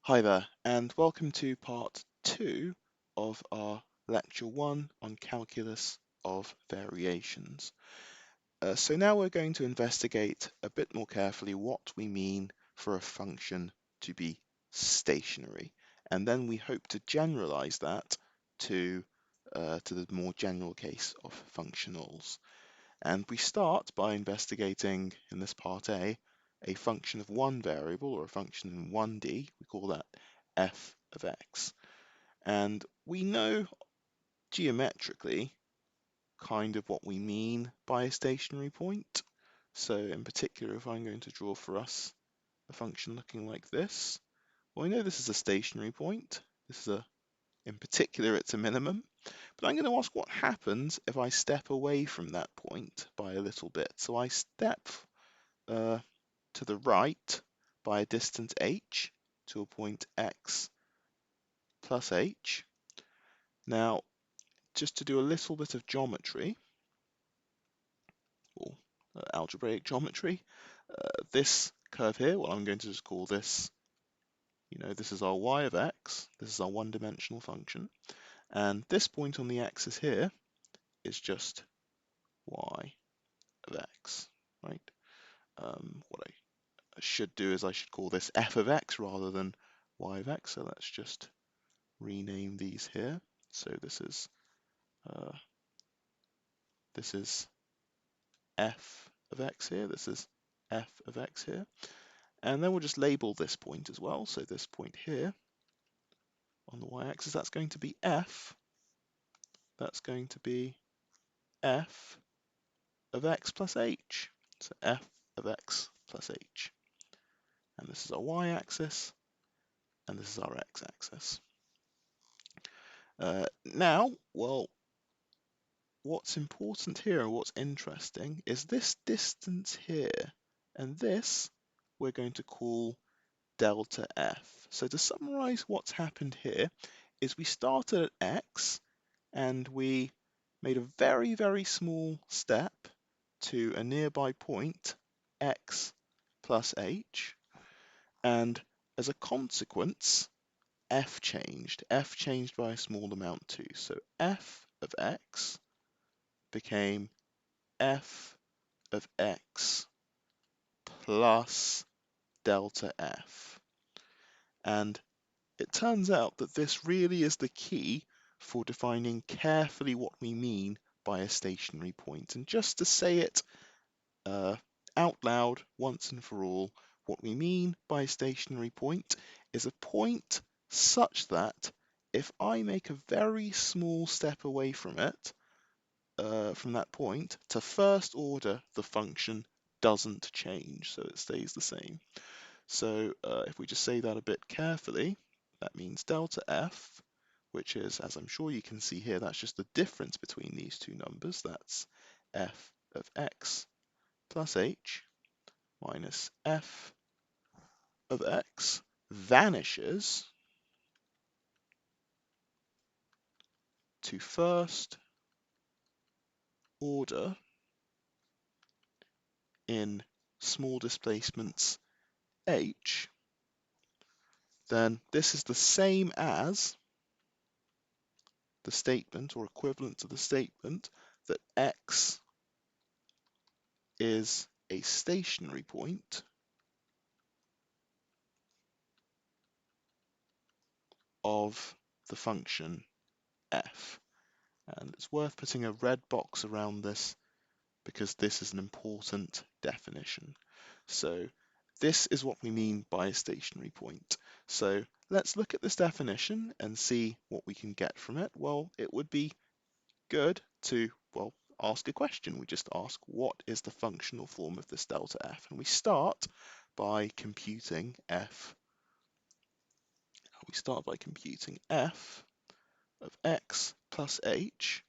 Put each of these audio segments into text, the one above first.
Hi there, and welcome to part 2 of our lecture 1 on calculus of variations. So now we're going to investigate a bit more carefully what we mean for a function to be stationary, and then we hope to generalize that to the more general case of functionals. And we start by investigating, in this part A function of one variable or a function in 1D. We call that f of x. And we know geometrically kind of what we mean by a stationary point. So in particular, if I'm going to draw for us a function looking like this, well, we know this is a stationary point. In particular, it's a minimum. But I'm going to ask what happens if I step away from that point by a little bit. So I step to the right by a distance h to a point x plus h. Now, just to do a little bit of geometry, or algebraic geometry, this curve here, well, I'm going to just call this, this is our y of x, this is our one-dimensional function, and this point on the axis here is just y of x, right? What I should do is I should call this f of x rather than y of x, so let's just rename these here. So this is f of x here, this is f of x here, and then we'll just label this point as well. So this point here on the y-axis, that's going to be f, that's going to be f of x plus h, so f of x plus h, and this is our y-axis, and this is our x-axis. Now, well, what's important here and what's interesting is this distance here, and this we're going to call delta f. So to summarize what's happened here is we started at x and we made a very, very small step to a nearby point, x plus h, and as a consequence, f changed. F changed by a small amount too. So f of x became f of x plus delta f. And it turns out that this really is the key for defining carefully what we mean by a stationary point. And just to say it out loud once and for all, what we mean by a stationary point is a point such that if I make a very small step away from it, from that point, to first order, the function doesn't change, so it stays the same. So if we just say that a bit carefully, that means delta f, which is, as I'm sure you can see here, that's just the difference between these two numbers. That's f of x plus h minus f of x vanishes to first order in small displacements h, then this is the same as the statement, or equivalent to the statement, that x is a stationary point of the function f. And it's worth putting a red box around this because this is an important definition. So this is what we mean by a stationary point. So let's look at this definition and see what we can get from it. Well, it would be good to, well, ask a question. We just ask, what is the functional form of this delta f? And we start by computing f. We start by computing f of x plus h,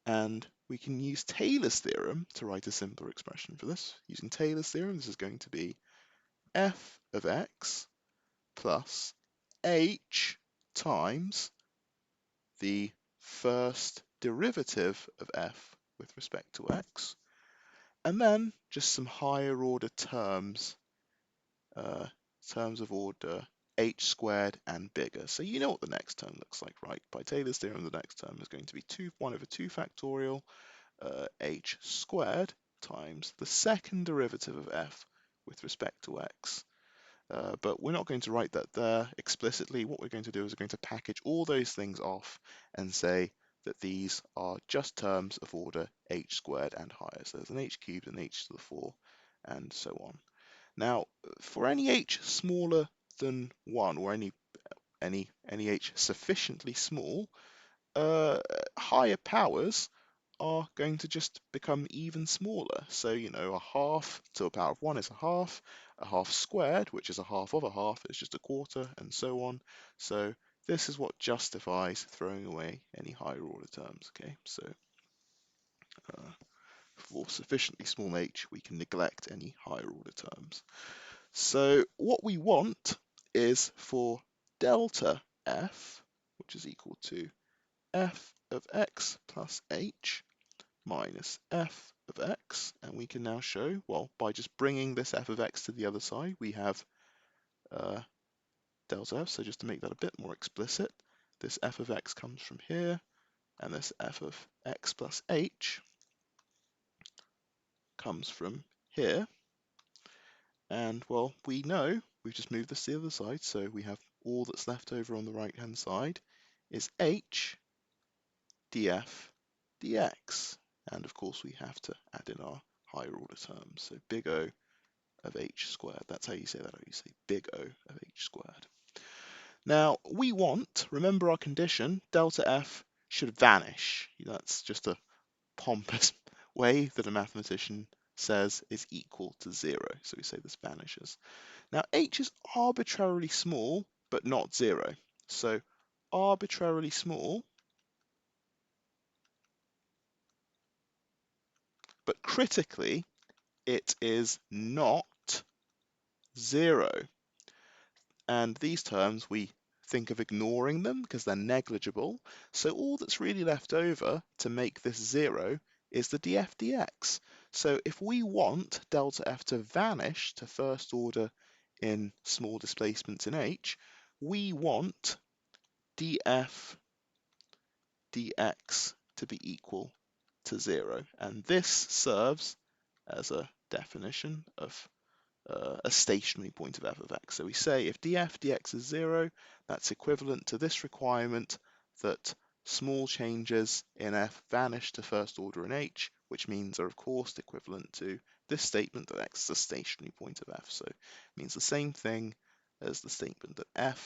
and we can use Taylor's theorem to write a simpler expression for this. Using Taylor's theorem, this is going to be f of x plus h times the first derivative of f with respect to x, and then just some higher order terms, terms of order h squared and bigger. So you know what the next term looks like, right? By Taylor's theorem, the next term is going to be 1 over 2 factorial h squared times the second derivative of f with respect to x. But we're not going to write that there explicitly. What we're going to do is we're going to package all those things off and say that these are just terms of order h squared and higher. So there's an h cubed, an h to the 4, and so on. Now, for any h smaller than 1, or any h sufficiently small, higher powers are going to just become even smaller. So, you know, a half to a power of 1 is a half squared, which is a half of a half, is just a quarter, and so on. So this is what justifies throwing away any higher order terms, okay? So for sufficiently small h, we can neglect any higher order terms. So what we want is for delta f, which is equal to f of x plus h minus f of x, and we can now show, well, by just bringing this f of x to the other side, we have delta f. So just to make that a bit more explicit, this f of x comes from here, and this f of x plus h comes from here. And, well, we know we've just moved this to the other side, so we have all that's left over on the right-hand side is h df dx. And, of course, we have to add in our higher order terms. So big O of h squared. That's how you say that. You say big O of h squared. Now, we want, remember our condition, delta f should vanish. That's just a pompous way that a mathematician says is equal to 0. So we say this vanishes. Now, h is arbitrarily small, but not 0. So arbitrarily small, but critically, it is not 0. And these terms, we think of ignoring them because they're negligible. So all that's really left over to make this 0 is the df dx. So if we want delta f to vanish to first order in small displacements in h, we want df dx to be equal to 0. And this serves as a definition of a stationary point of f of x. So we say if df dx is 0, that's equivalent to this requirement that small changes in f vanish to first order in h, which means are of course equivalent to this statement that x is a stationary point of f. So it means the same thing as the statement that that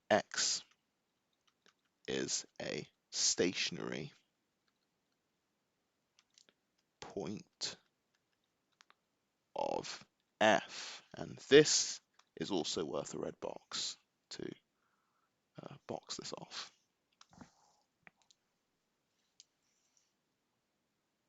x is a stationary point of f, and this is also worth a red box to box this off.